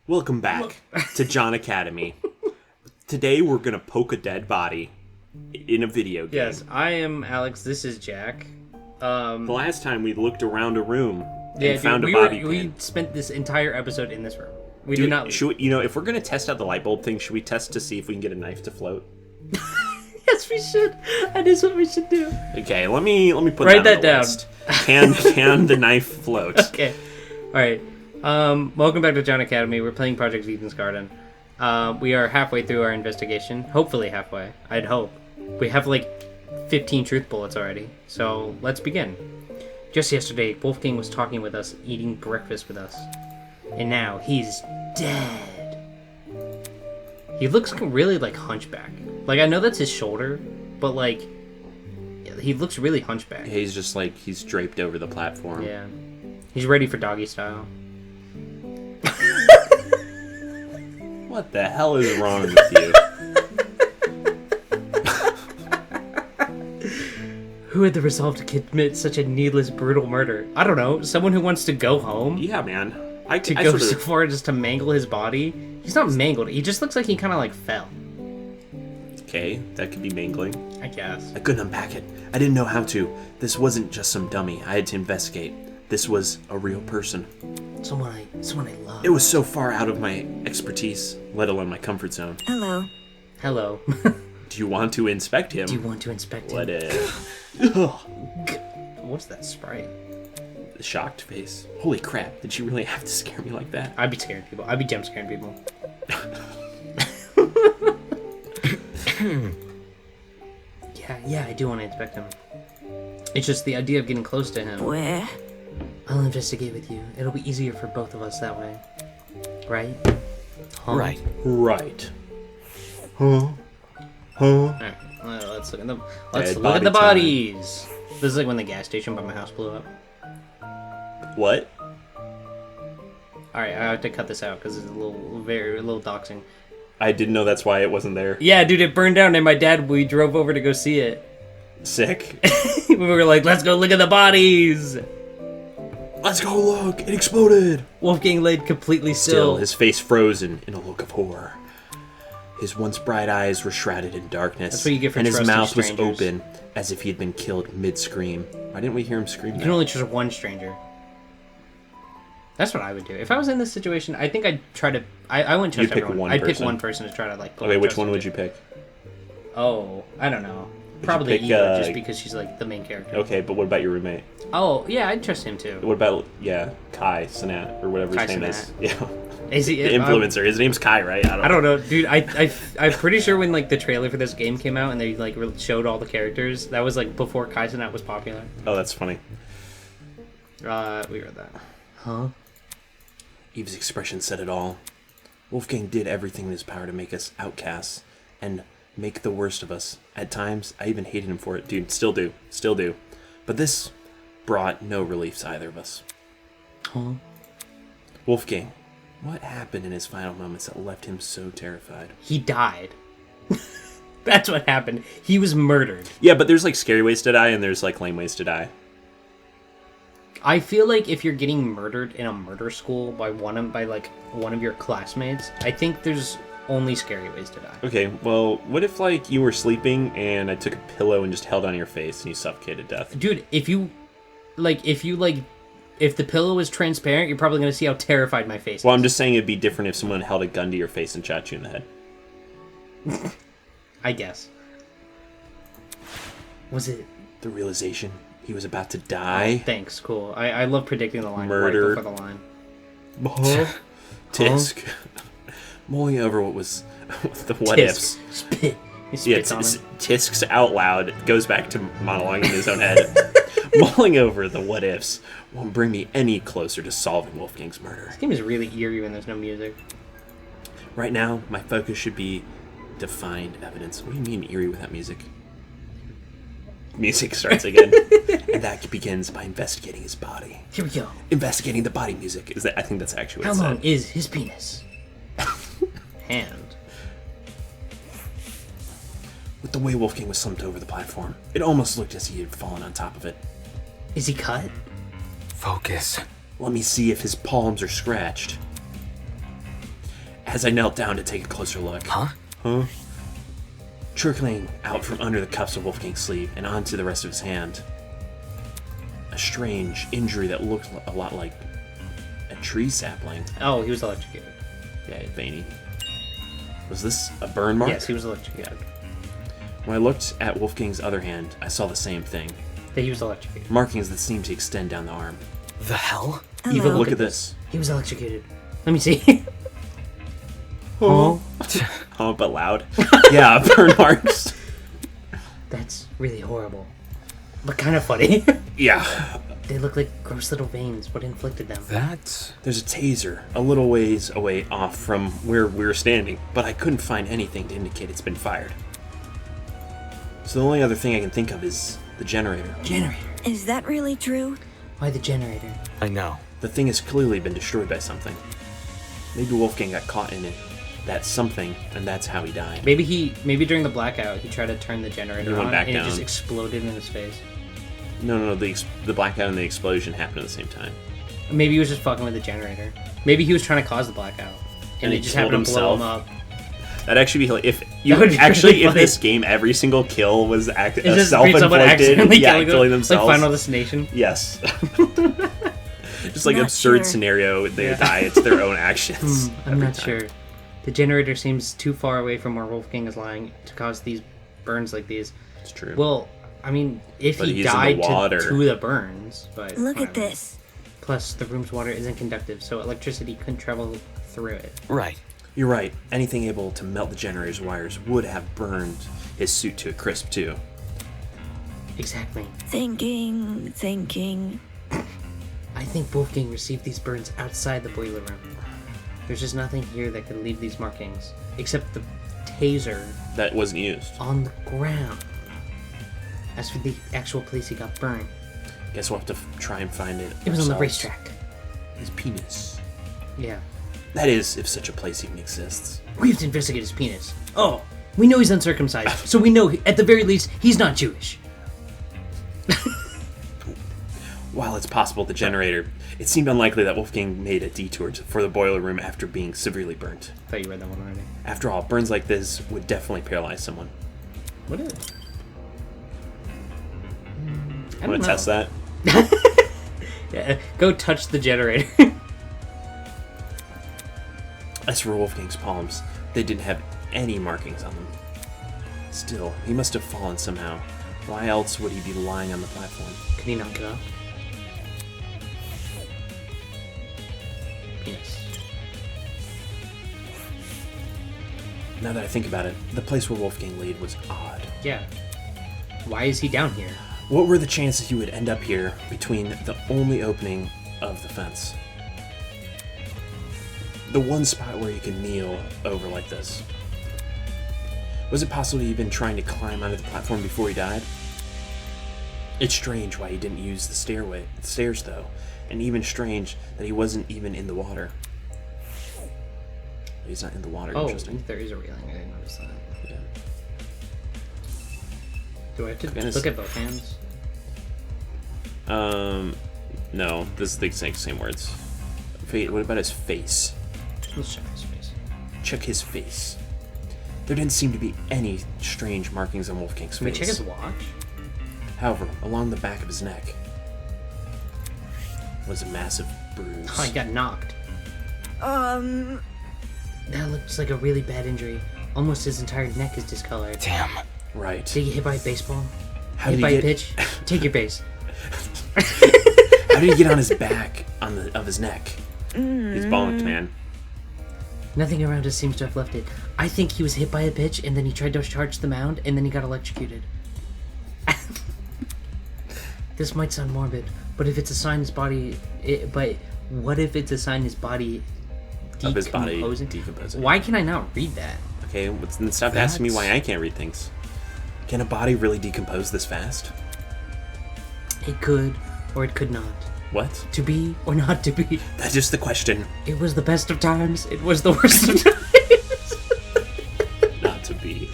Welcome back to John Academy. Today we're gonna poke a dead body in a video game. Yes, I am Alex. This is Jack. The last time we looked around a room and found a bobby pin. We spent this entire episode in this room. We did not. Should we, if we're gonna test out the light bulb thing, should we test to see if we can get a knife to float? Yes, we should. That is what we should do. Okay, let me put Write that on the down. list. Can the knife float? Okay. All right. Welcome back to John Academy. We're playing Project Eden's Garden. We are halfway through our investigation. Hopefully halfway. I'd hope. We have like 15 truth bullets already. So let's begin. Just yesterday, Wolfgang was talking with us, eating breakfast with us. And now he's dead. He looks really like hunchback. Like, I know that's his shoulder, but like, he looks really hunchback. He's just like, he's draped over the platform. Yeah. He's ready for doggy style. What the hell is wrong with you? Who had the resolve to commit such a needless, brutal murder? I don't know. Someone who wants to go home? Yeah, man. To go so far just to mangle his body? He's not mangled. He just looks like he kind of like fell. Okay, that could be mangling. I guess. I couldn't unpack it. I didn't know how to. This wasn't just some dummy. I had to investigate. This was a real person. Someone I love. It was so far out of my expertise, let alone my comfort zone. Hello. Hello. Do you want to inspect him? Do you want to inspect him? What if? What's that sprite? The shocked face. Holy crap, did you really have to scare me like that? I'd be scaring people. I'd be jump scaring people. Yeah, I do want to inspect him. It's just the idea of getting close to him. Where? I'll investigate with you. It'll be easier for both of us that way. Right? Huh? Right. Huh? Alright, let's look at them. Let's Dead look at the body bodies. This is like when the gas station by my house blew up. What? Alright, I have to cut this out because it's a little doxing. I didn't know that's why it wasn't there. Yeah, dude, it burned down, and my dad, we drove over to go see it. Sick. We were like, let's go look at the bodies! Let's go look! It exploded! Wolfgang laid completely still. His face frozen in a look of horror. His once bright eyes were shrouded in darkness. That's what you get for and his trusting mouth was strangers. open, as if he had been killed mid-scream. Why didn't we hear him scream? You can only trust one stranger. That's what I would do. If I was in this situation, I think I'd try to... I wouldn't trust You'd pick everyone. one I'd pick person. one person to try to, like... Okay, which one would you pick? Oh, I don't know. Probably pick, Eva, just because she's, like, the main character. Okay, but what about your roommate? Oh, yeah, I'd trust him, too. What about, Kai Sinat, or whatever Kai his name Cenat. is? Yeah. Is he... The influencer. His name's Kai, right? I don't know, dude. I'm pretty sure when, like, the trailer for this game came out and they, like, showed all the characters, that was, like, before Kai Cenat was popular. Oh, that's funny. We read that. Huh? Eve's expression said it all. Wolfgang did everything in his power to make us outcasts and make the worst of us. At times, I even hated him for it. Dude, still do. But this brought no relief to either of us. Huh? Wolfgang, what happened in his final moments that left him so terrified? He died. That's what happened. He was murdered. Yeah, but there's like scary ways to die and there's like lame ways to die. I feel like if you're getting murdered in a murder school by one of your classmates, I think there's only scary ways to die. Okay, well, what if like you were sleeping and I took a pillow and just held on your face and you suffocated to death? Dude, if the pillow is transparent, you're probably gonna see how terrified my face is. Well, I'm just saying it'd be different if someone held a gun to your face and shot you in the head. I guess. Was it? The realization he was about to die. Thanks, cool. I love predicting the line Murder. right before the line. Tisk. Mulling over what was the what ifs. Spit. He Yeah, spits on him. Tisks out loud. Goes back to monologuing in his own head. Mulling over the what ifs won't bring me any closer to solving Wolfgang's murder. This game is really eerie when there's no music. Right now, my focus should be to find evidence. What do you mean eerie without music? Music starts again. And that begins by investigating his body. Here we go. Investigating the body music. I think that's actually what How it long said. is his penis? Hand. With the way Wolfgang was slumped over the platform, it almost looked as he had fallen on top of it. Is he cut? Focus. Let me see if his palms are scratched. As I knelt down to take a closer look. Huh? Trickling out from under the cuffs of Wolfgang's sleeve and onto the rest of his hand. A strange injury that looked a lot like a tree sapling. Oh, he was electrocuted. Yeah, veiny. Was this a burn mark? Yes, he was electrocuted. When I looked at Wolfgang's other hand, I saw the same thing. That he was electrocuted. Markings that seemed to extend down the arm. The hell? Eva, look at this. He was electrocuted. Let me see. Oh. Oh, but loud. Yeah, burn marks. That's really horrible. But kind of funny. Yeah. They look like gross little veins. What inflicted them? That... There's a taser a little ways away off from where we were standing, but I couldn't find anything to indicate it's been fired. So the only other thing I can think of is the generator. Generator. Is that really true? Why the generator? I know. The thing has clearly been destroyed by something. Maybe Wolfgang got caught in it. That's something, and that's how he died. Maybe during the blackout, he tried to turn the generator He went on, back and down. it just exploded in his face. No, the blackout and the explosion happened at the same time. Maybe he was just fucking with the generator. Maybe he was trying to cause the blackout, and he it just killed happened to blow him himself. up. That'd actually be if you That would be actually really if funny. this game every single kill was It's just someone self-inflicted, accidentally yeah, killing them. themselves. Like Final Destination. Yes. Just like Not absurd sure. scenario, they Yeah. die. It's their own actions. I'm every not time. sure. The generator seems too far away from where Wolfgang is lying to cause these burns like these. It's true. Well, I mean, if But he he's in the died water. to the burns, but Look at whatever. this. Plus, the room's water isn't conductive, so electricity couldn't travel through it. Right. You're right. Anything able to melt the generator's wires would have burned his suit to a crisp too. Exactly. Thinking. I think Wolfgang received these burns outside the boiler room. There's just nothing here that could leave these markings, except the taser That wasn't used. on the ground. As for the actual place he got burned, Guess we'll have to try and find it. it was on the ourselves. racetrack. His penis. Yeah. That is, if such a place even exists. We have to investigate his penis. Oh, we know he's uncircumcised, so we know, at the very least, he's not Jewish. While it's possible the generator, it seemed unlikely that Wolfgang made a detour for the boiler room after being severely burnt. I thought you read that one already. After all, burns like this would definitely paralyze someone. What is it? I Want don't to know. test that? Yeah, go touch the generator. As for Wolfgang's palms, they didn't have any markings on them. Still, he must have fallen somehow. Why else would he be lying on the platform? Can he knock it off? Penis. Now that I think about it, the place where Wolfgang laid was odd. Yeah. Why is he down here? What were the chances he would end up here between the only opening of the fence? The one spot where he could kneel over like this. Was it possible he'd been trying to climb onto the platform before he died? It's strange why he didn't use the stairs though, and even strange that he wasn't even in the water. He's not in the water, Oh, interesting. there is a railing. I didn't notice that. Yeah. Do I have to Goodness. look at both hands? No, this is the exact same words. What about his face? Let's check his face. Check his face. There didn't seem to be any strange markings on Wolfgang's Can we face. check his watch? However, along the back of his neck was a massive bruise. Oh, he got knocked. That looks like a really bad injury. Almost his entire neck is discolored. Damn. Right. Did he get hit by a baseball? How Hit did by he a get? pitch? Take your base. How did he get on his back of his neck? He's bonked, man. Nothing around us seems to have left it. I think he was hit by a pitch, and then he tried to charge the mound, and then he got electrocuted. This might sound morbid, but if it's a sign his body... but what if it's a sign his body Of his body decomposing? decomposing. Why can I not read that? Okay, then stop asking me That's- why I can't read things. Can a body really decompose this fast? It could, or it could not. What? To be, or not to be. That's just the question. It was the best of times. It was the worst of times. Not to be.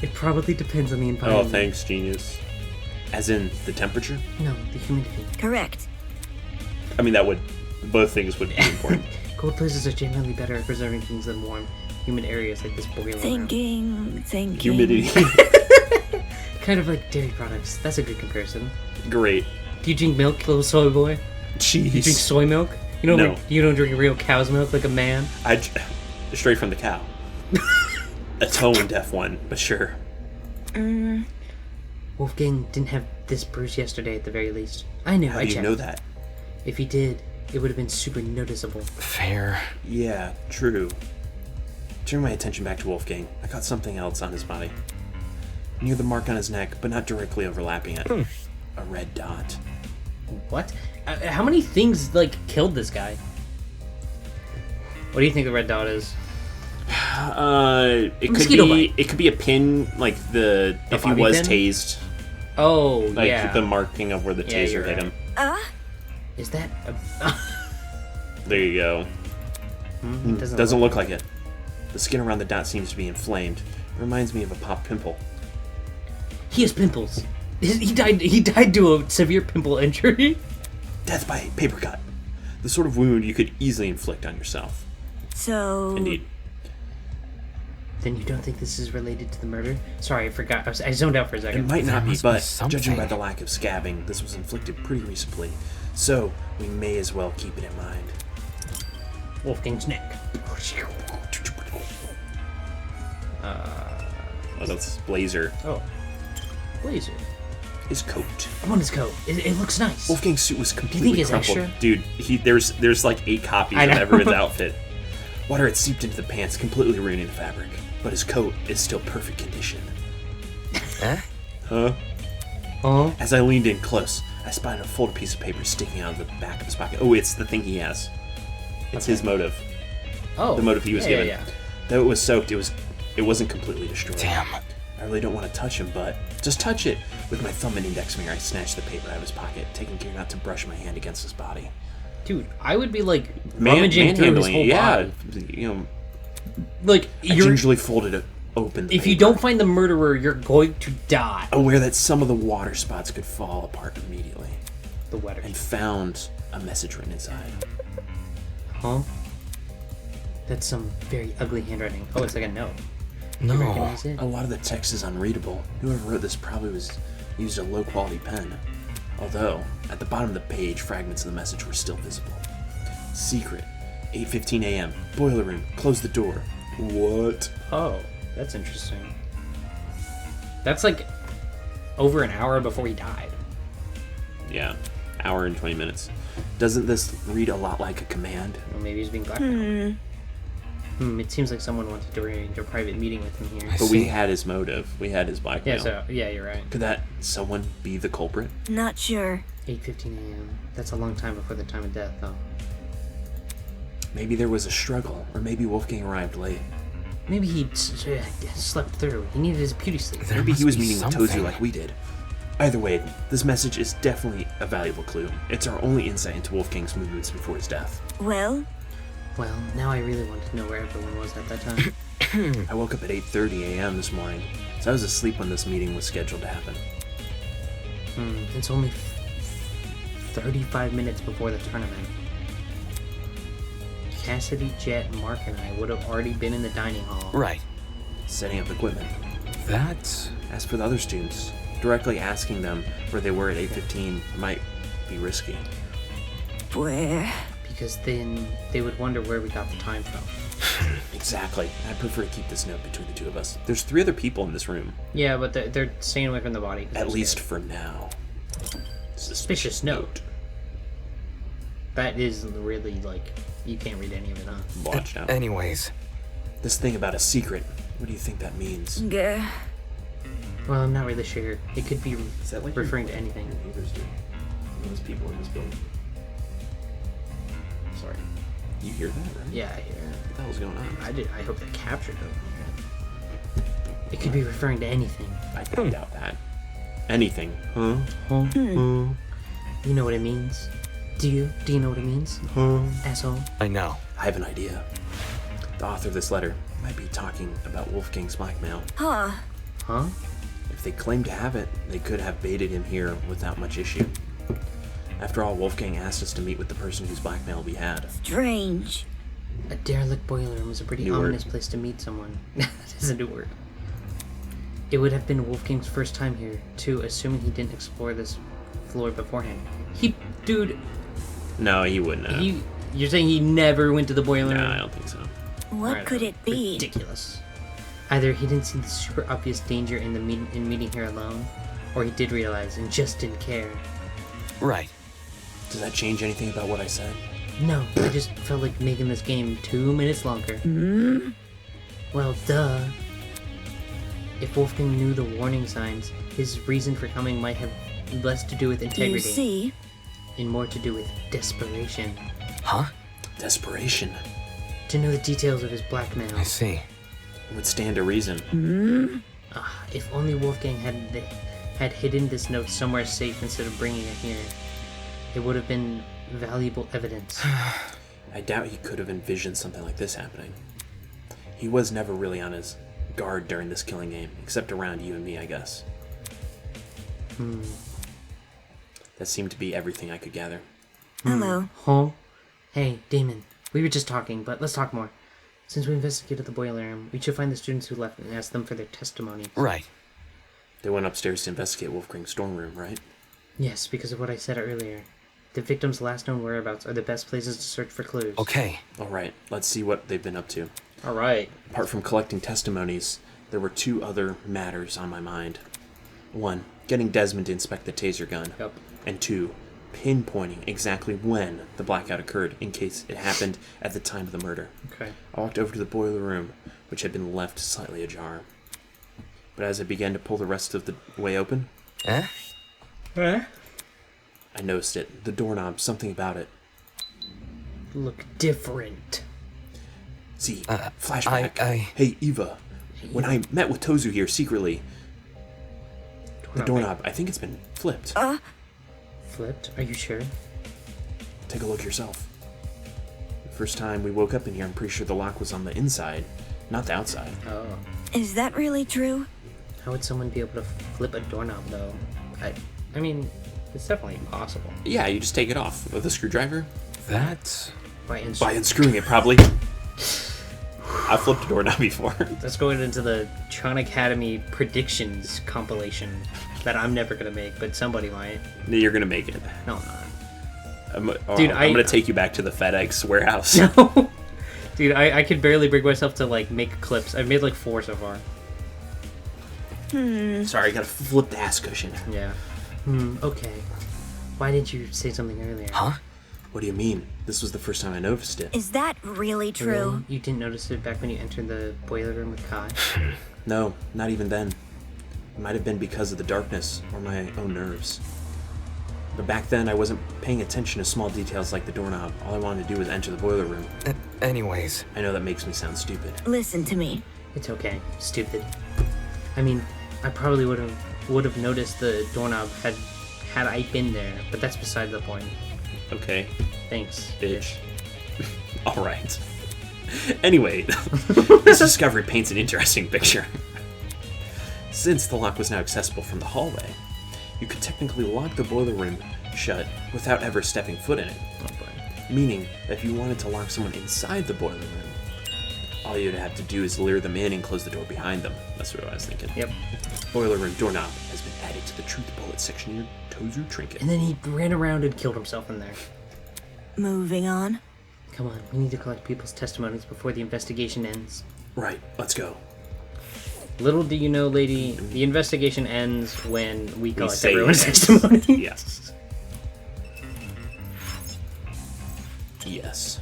It probably depends on the Oh, environment. thanks, genius. As in the temperature? No, the humidity. Correct. I mean, both things would be important. Cold places are genuinely better at preserving things than warm, humid areas like this boiler room. Thinking. Humidity. Kind of like dairy products. That's a good comparison. Great. Do you drink milk, little soy boy? You drink Jeez. soy milk? You don't. No. You don't drink real cow's milk like a man. Straight from the cow. A tone-deaf one, but sure. Wolfgang didn't have this bruise yesterday at the very least. I knew. How I do you checked. know that? If he did, it would have been super noticeable. Fair. Yeah, true. Turn my attention back to Wolfgang. I got something else on his body. Near the mark on his neck, but not directly overlapping it. A red dot. What? How many things killed this guy? What do you think the red dot is? It could Mosquito be. bite. It could be a pin, like if he bobby was pin? tased, Oh, like yeah. the marking of where the Yeah, taser you're hit right. him. Is that? There you go. Doesn't look like it. The skin around the dot seems to be inflamed. It reminds me of a popped pimple. He has pimples. He died. He died to a severe pimple injury. Death by paper cut. The sort of wound you could easily inflict on yourself. So. Indeed. Then you don't think this is related to the murder? Sorry, I forgot. I zoned out for a It second. might not be, must be but something. judging by the lack of scabbing, this was inflicted pretty recently. So, we may as well keep it in mind. Wolfgang's neck. Oh, that's Blazer. Oh, blazer. His coat. I want his coat. It looks nice. Wolfgang's suit was completely it's crumpled. extra? Dude, there's like 8 copies I of know. everyone's outfit. Water had seeped into the pants, completely ruining the fabric. But his coat is still perfect condition. Eh? Huh? Oh, As I leaned in close, I spotted a folded piece of paper sticking out of the back of his pocket. Oh, it's the thing he has. It's his motive. oh. The motive he was yeah, given. Yeah, Though it was soaked, it wasn't completely destroyed. Damn. I really don't want to touch him, but just touch it. With my thumb and index finger, I snatched the paper out of his pocket, taking care not to brush my hand against his body. Dude, I would be rummaging through his Manhandling whole it, yeah. body. You know, Like I you're. gingerly folded it open. If you don't find the murderer, you're going to die. aware that some of the water spots could fall apart immediately, The wetter. and found a message written inside. Huh? That's some very ugly handwriting. Oh, it's like a note. No. Recognize it? A lot of the text is unreadable. Whoever wrote this probably used a low-quality pen. Although, at the bottom of the page, fragments of the message were still visible. Secret. 8:15 a.m. Boiler room. Close the door. What? Oh, that's interesting. That's like over an hour before he died. Yeah. Hour and 20 minutes. Doesn't this read a lot like a command? Or maybe he's being blackmailed. It seems like someone wanted to arrange a private meeting with him here. I But we see. had his motive. We had his blackmail. Yeah, so yeah, you're right. Could that someone be the culprit? Not sure. 8:15 a.m. That's a long time before the time of death, though. Maybe there was a struggle, or maybe Wolfgang arrived late. Maybe he slept through. He needed his beauty sleep. There Maybe he must was be meeting with something. Tozu like we did. Either way, this message is definitely a valuable clue. It's our only insight into Wolfgang's movements before his death. Well, Well, now I really want to know where everyone was at that time. I woke up at 8:30 a.m. this morning, so I was asleep when this meeting was scheduled to happen. It's only 35 minutes before the tournament. Cassidy, Jet, Mark, and I would have already been in the dining hall. Right. Setting up equipment. That's... As for the other students, directly asking them where they were at 8:15 might be risky. where? Because then they would wonder where we got the time from. Exactly. I'd prefer to keep this note between the two of us. There's 3 other people in this room, Yeah, but they're staying away from the body. 'cause at they're least scared. for now. Suspicious note. That is really you can't read any of it, huh? Watch out. Anyways. This thing about a secret, what do you think that means? Gah. Well, I'm not really sure. It could be Is that like referring to anything. neighbors do? Those people in this building. Sorry. You hear that, right? Yeah, I hear it. What the hell's going on? I hope they captured it. It could be referring to anything. I doubt that. Anything. Huh? You know what it means? Do you? Do you know what it means? Asshole. I know. I have an idea. The author of this letter might be talking about Wolfgang's blackmail. Huh. Huh? If they claim to have it, they could have baited him here without much issue. After all, Wolfgang asked us to meet with the person whose blackmail we had. Strange. A derelict boiler room is a pretty New word. ominous place to meet someone. That is a new word. It would have been Wolfgang's first time here, too, assuming he didn't explore this floor beforehand. Dude, No, he wouldn't have. you're saying he never went to the boiler No, room? I don't think so. What Alright, could it be? Ridiculous. Either he didn't see the super obvious danger in meeting here alone, or he did realize and just didn't care. Right. Does that change anything about what I said? No, I just felt like making this game 2 minutes longer. Well, duh. If Wolfgang knew the warning signs, his reason for coming might have less to do with You integrity see, and more to do with desperation. Huh? Desperation. To know the details of his blackmail. I see. It would stand to reason. If only Wolfgang had hidden this note somewhere safe instead of bringing it here, it would have been valuable evidence. I doubt he could have envisioned something like this happening. He was never really on his guard during this killing game, except around you and me, I guess. That seemed to be everything I could gather. hello. Huh? Hey, Damon. We were just talking, but let's talk more. Since we investigated the boiler room, we should find the students who left and ask them for their testimonies. Right. They went upstairs to investigate Wolfgang's storm room, right? Yes, because of what I said earlier. The victims' last known whereabouts are the best places to search for clues. Okay. Alright, let's see what they've been up to. Alright. Apart from collecting testimonies, there were 2 other matters on my mind. 1, getting Desmond to inspect the taser gun. Yep. And 2, pinpointing exactly when the blackout occurred in case it happened at the time of the murder. Okay. I walked over to the boiler room, which had been left slightly ajar. But as I began to pull the rest of the way open, Eh? I noticed it. The doorknob, something about it. Look different. See, flashback. I- Hey, Eva. When I met with Tozu here secretly, the doorknob, I think it's been flipped. Flipped? Are you sure? Take a look yourself. The first time we woke up in here, I'm pretty sure the lock was on the inside, not the outside. Oh. Is that really true? How would someone be able to flip a doorknob, though? I mean, it's definitely possible. Yeah, you just take it off with a screwdriver. That's... By Unscrewing it, probably. I flipped a doorknob before. Let's go into the Tron Academy predictions compilation that I'm never gonna make, but somebody might. You're gonna make it. No, I'm not. Dude, I'm gonna take you back to the FedEx warehouse. No. Dude, I could barely bring myself to, like, make clips. I've made, like, 4 so far. Sorry, I gotta flip the ass cushion. Yeah. Okay. Why didn't you say something earlier? Huh? What do you mean? This was the first time I noticed it. Is that really true? Really? You didn't notice it back when you entered the boiler room with Kai? No, not even then. It might have been because of the darkness or my own nerves. But back then, I wasn't paying attention to small details like the doorknob. All I wanted to do was enter the boiler room. Anyways. I know that makes me sound stupid. Listen to me. It's okay. Stupid. I mean, I probably would have noticed the doorknob had I been there, but that's beside the point. Okay, Thanks. bitch. Alright. Anyway, this discovery paints an interesting picture. Since the lock was now accessible from the hallway, you could technically lock the boiler room shut without ever stepping foot in it. Oh boy. Meaning that if you wanted to lock someone inside the boiler room, all you'd have to do is lure them in and close the door behind them. That's what I was thinking. Yep. Boiler room doorknob has been added to the Truth Bullet section of your Tozu trinket. And then he ran around and killed himself in there. Moving on. Come on, we need to collect people's testimonies before the investigation ends. Right, let's go. Little do you know, lady, the investigation ends when we collect say everyone's yes. testimony. Yes. Yes.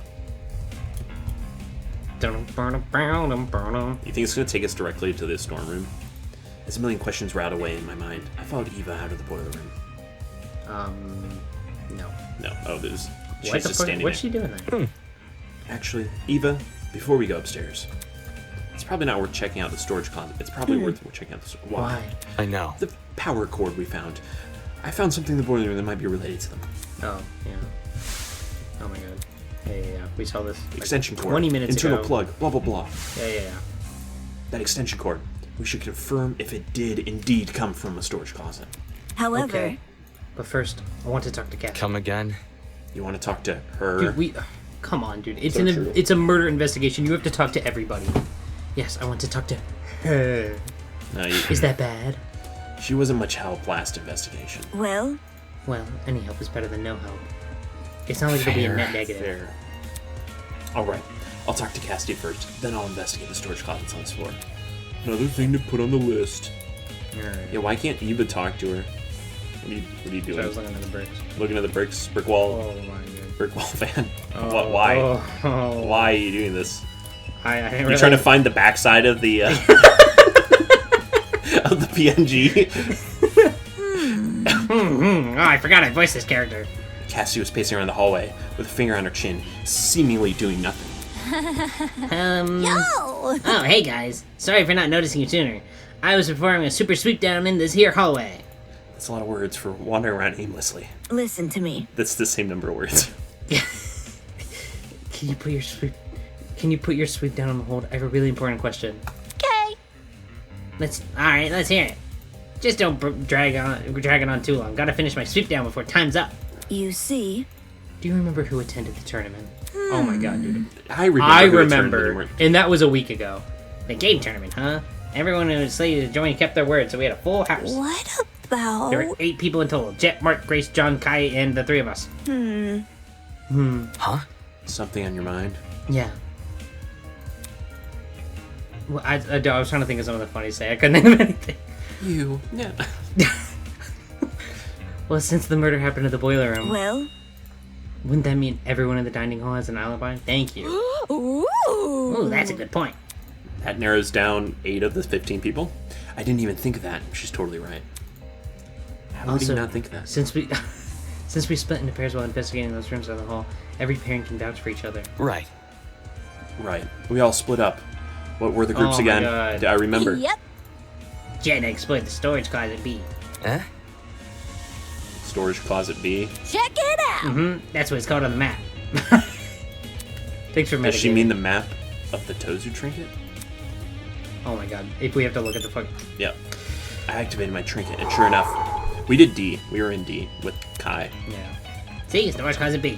You You think it's going to take us directly to the storm room? As a million questions route away in my mind, I followed Eva out of the boiler room. No. No. Oh, there's... She's What the just fuck? standing What's there. she doing there? Actually, Eva, before we go upstairs, it's probably not worth checking out the storage closet. It's probably worth checking out the... Why? I know. The power cord we found. I found something in the boiler room that might be related to them. Oh, yeah. Oh my god. Yeah. We saw this like, Extension cord. 20 minutes internal ago. plug. Blah, blah, blah. Yeah. That extension cord. We should confirm if it did indeed come from a storage closet. However, Okay. But first, I want to talk to Kathy. Come again? You want to talk to her? Dude, Come on, dude. It's So true. it's a murder investigation. You have to talk to everybody. Yes, I want to talk to her. No, Is that bad? she wasn't much help last investigation. Well, Well, any help is better than no help. It's not like it'll be a net negative. Fair. All right, I'll talk to Cassidy first. Then I'll investigate the storage closets on this floor. Another thing to put on the list. Alright. Yeah, why can't Eva talk to her? What are you So doing? I was looking at the bricks. Looking at the brick wall, Oh my god. brick wall fan. Oh, Why? oh. Why are you doing this? I didn't You're really... trying to find the backside of the of the PNG. Oh, I forgot I voiced this character. Cassie was pacing around the hallway with a finger on her chin, seemingly doing nothing. oh, Oh, hey guys. Sorry for not noticing you sooner. I was performing a super sweep down in this here hallway. That's a lot of words for wandering around aimlessly. listen to me. That's the same number of words. Can you put your sweep down on hold? I have a really important question. Okay. Alright, let's hear it. Just don't drag it on too long. Gotta finish my sweep down before time's up. You see, Do you remember who attended the tournament? Oh my god, dude. I remember. I who it turned remember. anymore. And that was a week ago. The game tournament, huh? Everyone who was slated to join kept their word, so we had a full house. what There were about? 8 people in total. Jet, Mark, Grace, John, Kai, and the 3 of us. Huh? Something on your mind? Yeah. Well, I was trying to think of something funny to say. I couldn't think of anything. You? Yeah. Well, since the murder happened at the boiler room, Well, wouldn't that mean everyone in the dining hall has an alibi? Thank you. ooh, Ooh, that's a good point. That narrows down 8 of the 15 people. I didn't even think of that. She's totally right. How would you Also, not think of that? Since we split into pairs while investigating those rooms down the hall, every parent can vouch for each other. Right. Right. We all split up. What were the groups Oh my again? God. I remember. Yep. Jenna explored the storage closet B. Eh? Storage closet B. Check it out. That's what it's called on the map. Thanks for Does she metagaming. mean the map of the Tozu trinket? Oh my god. If we have to look at the fuck. Yep. I activated my trinket, and sure enough, we did D. We were in D with Kai. Yeah. See, storage closet B.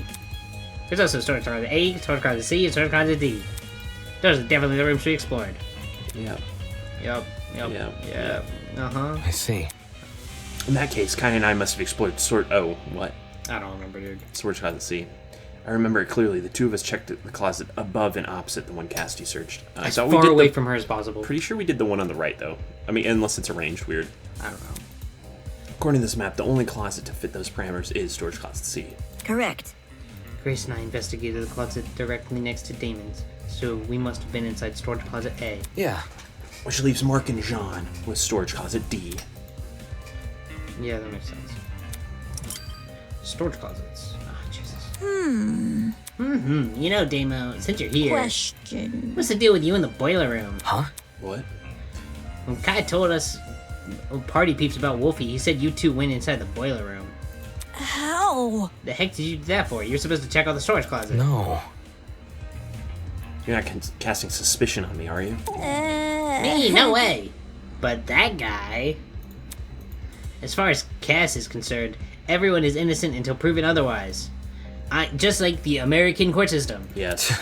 There's also storage closet A, storage closet C, and storage closet D. Those are definitely the rooms we explored. Yeah. Yep. Yeah. Uh-huh. I see. In that case, Kai and I must have explored what? I don't remember, dude. Storage closet C. I remember it clearly. The two of us checked the closet above and opposite the one Cassidy searched. I As thought far we did away the, from her as possible. Pretty sure we did the one on the right, though. I mean, unless it's arranged weird. I don't know. According to this map, the only closet to fit those parameters is storage closet C. Correct. Grace and I investigated the closet directly next to Damon's, so we must have been inside storage closet A. Yeah. Which leaves Mark and Jean with storage closet D. Yeah, that makes sense. Storage closets. Ah, Jesus. You know, Damo, since you're here, Question. what's the deal with you in the boiler room? Huh? What? When Kai told us party peeps about Wolfie, he said you two went inside the boiler room. How? The heck did you do that for? You're supposed to check out the storage closet. No. You're not casting suspicion on me, are you? Me? No way. But that guy... As far as Cass is concerned, everyone is innocent until proven otherwise. Just like the American court system. Yes.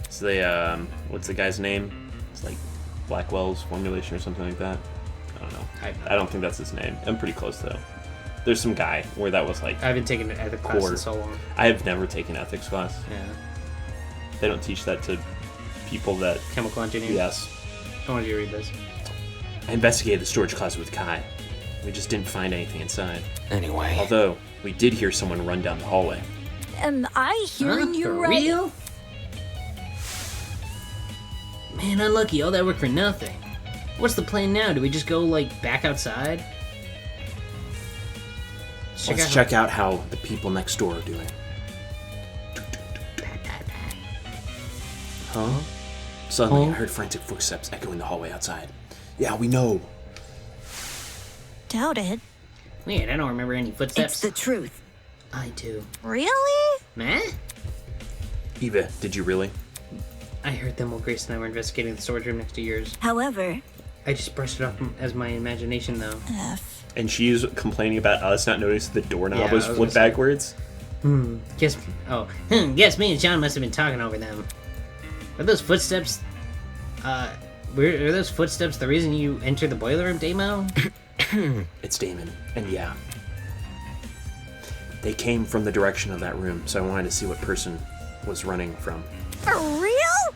It's the, what's the guy's name? It's like Blackwell's formulation or something like that. I don't know. I don't think that's his name. I'm pretty close, though. There's some guy where that was like... I haven't taken an ethics class Core. in so long. I have never taken ethics class. Yeah. They don't teach that to people that... Chemical engineering. Yes. I wanted you to read this. I investigated the storage closet with Kai. We just didn't find anything inside. Anyway. Although, we did hear someone run down the hallway. Am I hearing you For right? real? Man, unlucky. All that work for nothing. What's the plan now? Do we just go, like, back outside? Let's check out how the people next door are doing. Huh? Suddenly, I heard frantic footsteps echoing the hallway outside. Yeah, we know. Doubt it. Weird, I don't remember any footsteps. It's the truth. I do. Really? Meh? Eva, did you really? I heard them while Grace and I were investigating the storage room next to yours. However, I just brushed it off as my imagination, though. F. And she's complaining about us not noticing the doorknob Yeah, was I was flipped gonna say. backwards? Guess me and Sean must have been talking over them. Are those footsteps, are those footsteps the reason you entered the boiler room, Damo? It's Damon, and yeah. They came from the direction of that room, so I wanted to see what person was running from. For real?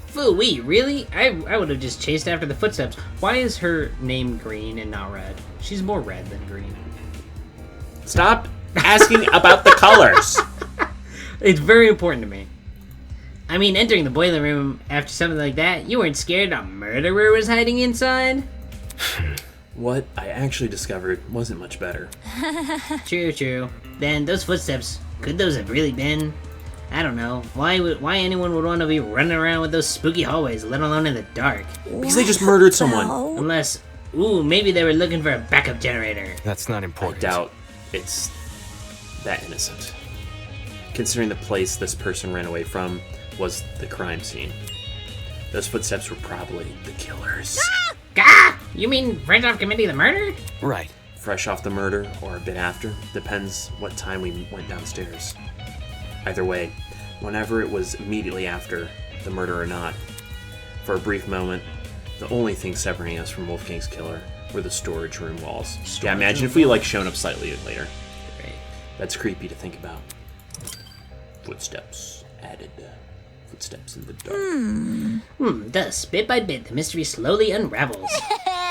Foo-wee, really? I would have just chased after the footsteps. Why is her name green and not red? She's more red than green. Stop asking about the colors! It's very important to me. I mean, entering the boiler room after something like that, you weren't scared a murderer was hiding inside? What I actually discovered wasn't much better. True. Then those footsteps, could those have really been? I don't know. Why anyone would want to be running around with those spooky hallways, let alone in the dark? Because they just murdered someone. No. Unless, maybe they were looking for a backup generator. That's not I important. doubt it's that innocent. Considering the place this person ran away from was the crime scene. Those footsteps were probably the killers. Gah! You mean right off committing the murder? Right. Fresh off the murder or a bit after, depends what time we went downstairs. Either way, whenever it was immediately after the murder or not, for a brief moment, the only thing separating us from Wolfgang's killer were the storage room walls. Yeah, imagine if we shown up slightly later. Right. That's creepy to think about. Footsteps added. Footsteps in the dark. Thus, bit by bit, the mystery slowly unravels.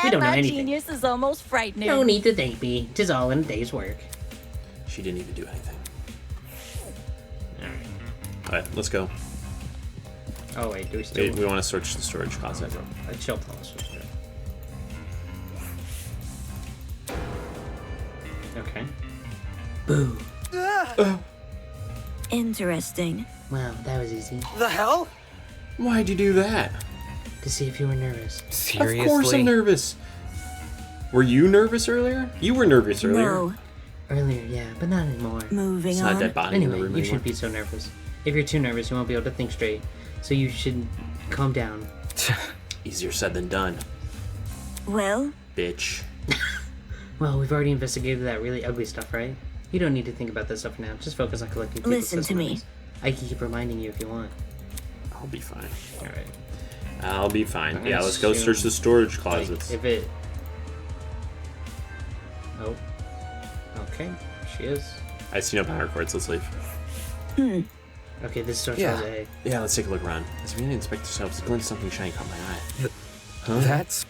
We don't know My anything. genius is almost frightening. No need to thank me. 'Tis all in a day's work. She didn't even do anything. Alright, let's go. Oh wait, do we still? We want to search the storage closet. She'll tell us what to do. Okay. Boo. Interesting. Well, that was easy. The hell? Why'd you do that? To see if you were nervous. Seriously? Of course I'm nervous. Were you nervous earlier? You were nervous earlier. No. Earlier, yeah, but not anymore. Moving It's on. not a dead body in the Anyway, room you anymore. shouldn't be so nervous. If you're too nervous, you won't be able to think straight. So you should calm down. Easier said than done, Well, bitch. Well, we've already investigated that really ugly stuff, right? You don't need to think about this stuff now. Just focus on collecting people's Listen to me. testimonies. I can keep reminding you if you want. I'll be fine. Alright. I'll be fine. I'm Yeah, let's go assuming, search the storage Like, closets. if it... Oh. Okay, she is. I see no power cords. Let's leave. Okay, this starts Yeah. with A. Yeah, let's take a look around. As we didn't inspect ourselves, a glimpse of something shiny caught my eye. Huh? That's...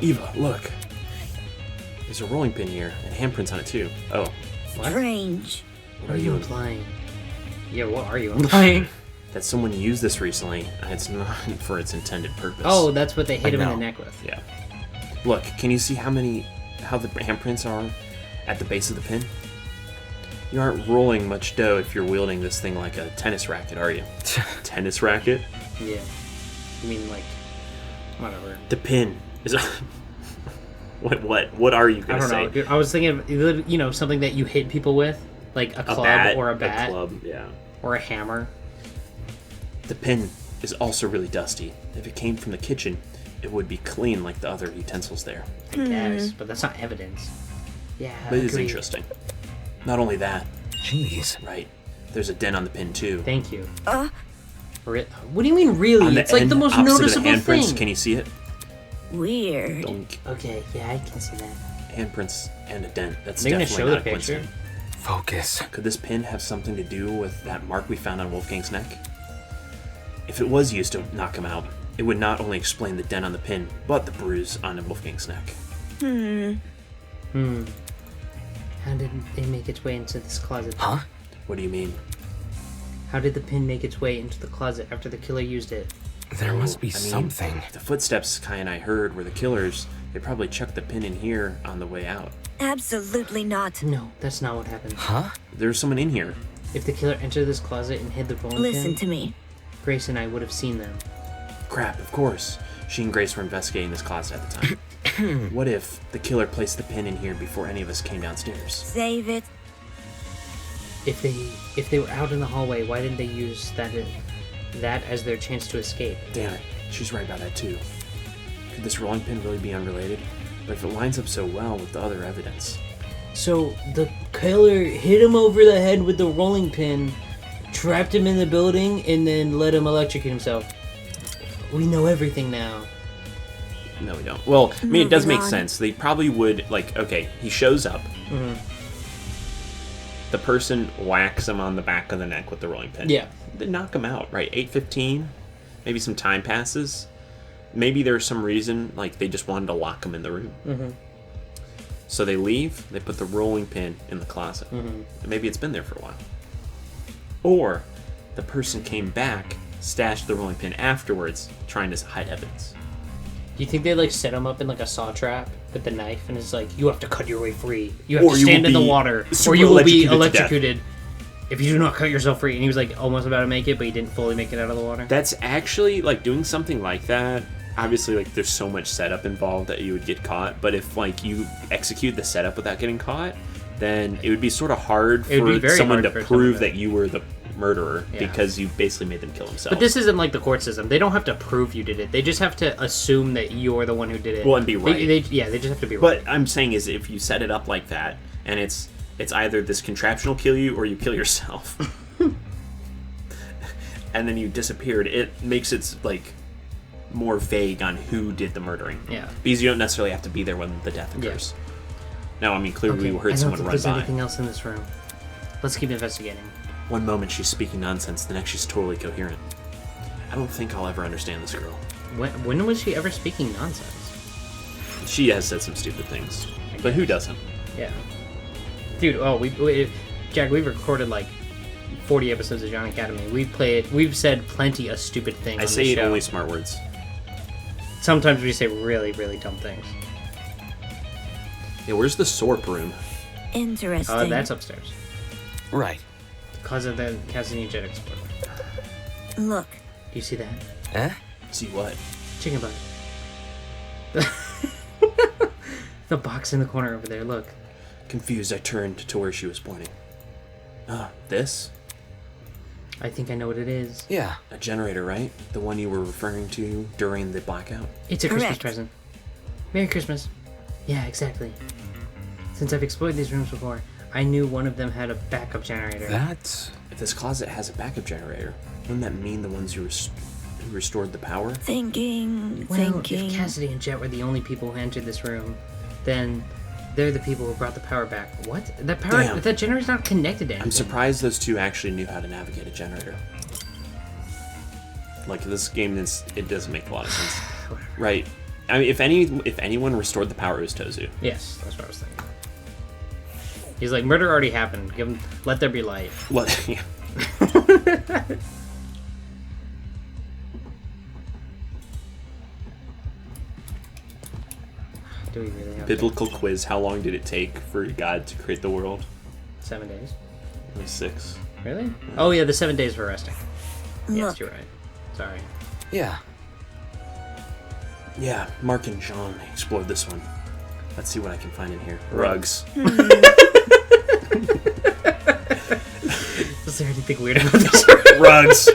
Eva, look. There's a rolling pin here, and handprints on it too. Oh, What? strange. What are you implying? Yeah, what are you implying? that someone used this recently, and it's not for its intended purpose. Oh, that's what they hit him in the know. neck with. Yeah. Look, can you see how the handprints are at the base of the pin? You aren't rolling much dough if you're wielding this thing like a tennis racket, are you? Tennis racket? Yeah. You mean, like, whatever. The pin is... What are you I gonna don't say? know. Dude, I was thinking of, you know, something that you hit people with, like a club or a bat A club, yeah. or a hammer. The pin is also really dusty. If it came from the kitchen, it would be clean like the other utensils there. I guess, but that's not evidence. Yeah, But it is agreed. interesting. Not only that, Jeez. right? There's a dent on the pin too. Thank you. Uh, What do you mean, really? On It's like the end most opposite of noticeable the handprints, thing. can you see it? weird. Donk. Okay, yeah, I can see that. Handprints and a dent. That's They're gonna definitely show not the a picture. coincidence. Focus. Could this pin have something to do with that mark we found on Wolfgang's neck? If it was used to knock him out, it would not only explain the dent on the pin, but the bruise on Wolfgang's neck. How did it make its way into this closet? Huh? What do you mean? How did the pin make its way into the closet after the killer used it? There must be I mean, something. The footsteps Kai and I heard were the killers. They probably chucked the pin in here on the way out. Absolutely not. No, that's not what happened. Huh? There's someone in here. If the killer entered this closet and hid the rolling Listen pin, to me. Grace and I would have seen them. Crap, of course. She and Grace were investigating this closet at the time. What if the killer placed the pin in here before any of us came downstairs? Save it. If they were out in the hallway, why didn't they use that as their chance to escape? Damn it, she's right about that too. Could this rolling pin really be unrelated? But if it lines up so well with the other evidence, So the killer hit him over the head with the rolling pin, trapped him in the building, and then let him electrocute himself. We know everything now. No, we don't. Well, I mean, it does Moving make on. sense. They probably would, like, okay, he shows up. The person whacks him on the back of the neck with the rolling pin. Yeah. They knock him out, right? 8:15. Maybe some time passes. Maybe there's some reason, like, they just wanted to lock him in the room. So they leave, they put the rolling pin in the closet. Maybe it's been there for a while. Or the person came back, stashed the rolling pin afterwards, trying to hide evidence. Do you think they like set him up in like a saw trap with the knife, and it's like, you have to cut your way free. You have Or to you will stand in the be water, or super you will be electrocuted to death." electrocuted if you do not cut yourself free. And he was like almost about to make it, but he didn't fully make it out of the water. That's actually, like, doing something like that. Obviously, like, there's so much setup involved that you would get caught. But if, like, you execute the setup without getting caught, then it would be sort of hard It would be for very someone hard to for someone prove to- that you were the murderer Yeah. because you basically made them kill themselves. But this isn't like the court system. They don't have to prove you did it. They just have to assume that you're the one who did it. Well, and be right. They just have to be right. But I'm saying is if you set it up like that, and it's either this contraption will kill you or you kill yourself, and then you disappeared, it makes it like more vague on who did the murdering. Yeah. Because you don't necessarily have to be there when the death occurs. Now, I mean, clearly Okay, we I heard don't someone think run there's by. anything else in this room. Let's keep investigating. One moment she's speaking nonsense, the next she's totally coherent. I don't think I'll ever understand this girl. When was she ever speaking nonsense? She has said some stupid things, but who doesn't? Yeah. Dude, Jack, we've recorded like 40 episodes of John Academy. We've said plenty of stupid things I on say the show. only smart words. Sometimes we say really, really dumb things. Yeah, where's the SORP room? Interesting. That's upstairs. Right. Because of the Cassini jet exploder. Look, Do you see that? Eh? See what? Chicken butt. The box in the corner over there, look. Confused, I turned to where she was pointing. This? I think I know what it is. Yeah. A generator, right? The one you were referring to during the blackout? It's a Christmas Correct. present. Merry Christmas. Yeah, exactly. Since I've explored these rooms before, I knew one of them had a backup generator. That's... If this closet has a backup generator, wouldn't that mean the ones who restored the power? thinking. Well, if Cassidy and Jet were the only people who entered this room, then they're the people who brought the power back. What? That power? Damn. That generator's not connected to anything. I'm surprised those two actually knew how to navigate a generator. Like, this game, it doesn't make a lot of sense. Whatever. Right. I mean, if anyone restored the power, it was Tozu. Yes, that's what I was thinking. He's like, murder already happened. Let there be light. Well, yeah. Do we really have Biblical quiz, how long did it take for God to create the world? 7 days? It was 6. Really? Oh yeah, the 7 days for resting. Yes, Look, you're right. Sorry. Yeah. Yeah, Mark and Jean explored this one. Let's see what I can find in here. Rugs. Is there anything weird about this? Rugs!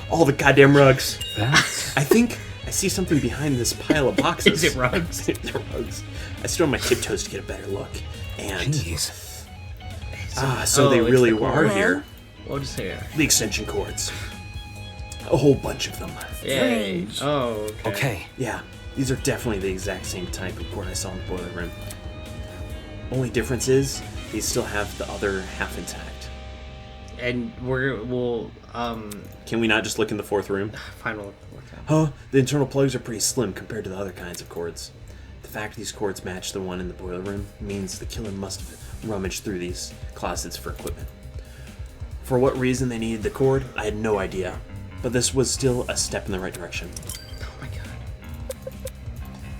All the goddamn rugs. That's... I think I see something behind this pile of boxes. Is it rugs? They're rugs. I stood on my tiptoes to get a better look. And, Jeez. so they it's really the cord. are here. What is here? The extension cords. A whole bunch of them. Yay. Strange. Oh, okay. Okay. Yeah, these are definitely the exact same type of cord I saw in the boiler room. Only difference is, these still have the other half intact. And we'll Can we not just look in the fourth room? find one. Huh? The internal plugs are pretty slim compared to the other kinds of cords. The fact these cords match the one in the boiler room means the killer must have rummaged through these closets for equipment. For what reason they needed the cord, I had no idea. But this was still a step in the right direction. Oh my god.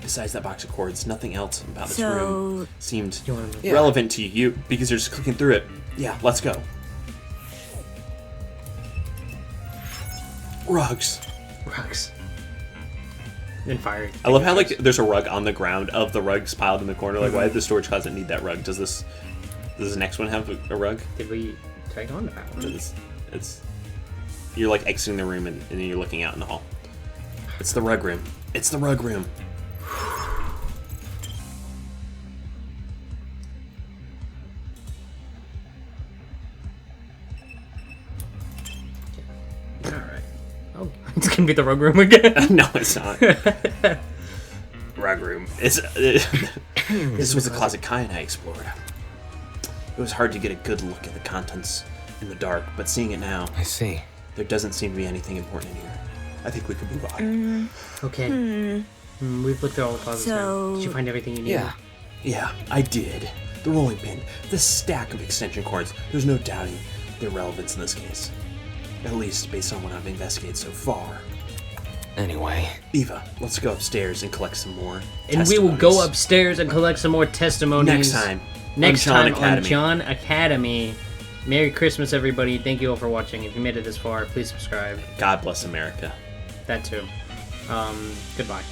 Besides that box of cords, nothing else about this So- room seemed You wanna move? Yeah. relevant to you because you're just clicking through it. Yeah, let's go. Rugs. Rugs. Then fire. I love how like there's a rug on the ground of the rugs piled in the corner. Like, why did the storage closet need that rug? Does the next one have a rug? Did we tag on to that one? It's you're like exiting the room and then you're looking out in the hall. It's the rug room. It's the rug room. gonna be the Rogue Room again. No, it's not. Rug room. This was the closet Kai and I explored. It was hard to get a good look at the contents in the dark, but seeing it now, I see. there doesn't seem to be anything important in here. I think we could move on. Okay. We've looked through all the closets now. So- Did you find everything you needed? Yeah. Yeah, I did. The rolling pin, the stack of extension cords. There's no doubting their relevance in this case. At least based on what I've investigated so far. Anyway, Eva, let's go upstairs and collect some more And we will go testimonies. upstairs and collect some more testimonies. Next time. Next on John time Academy. on John Academy. Merry Christmas, everybody. Thank you all for watching. If you made it this far, please subscribe. God bless America. That too. Goodbye.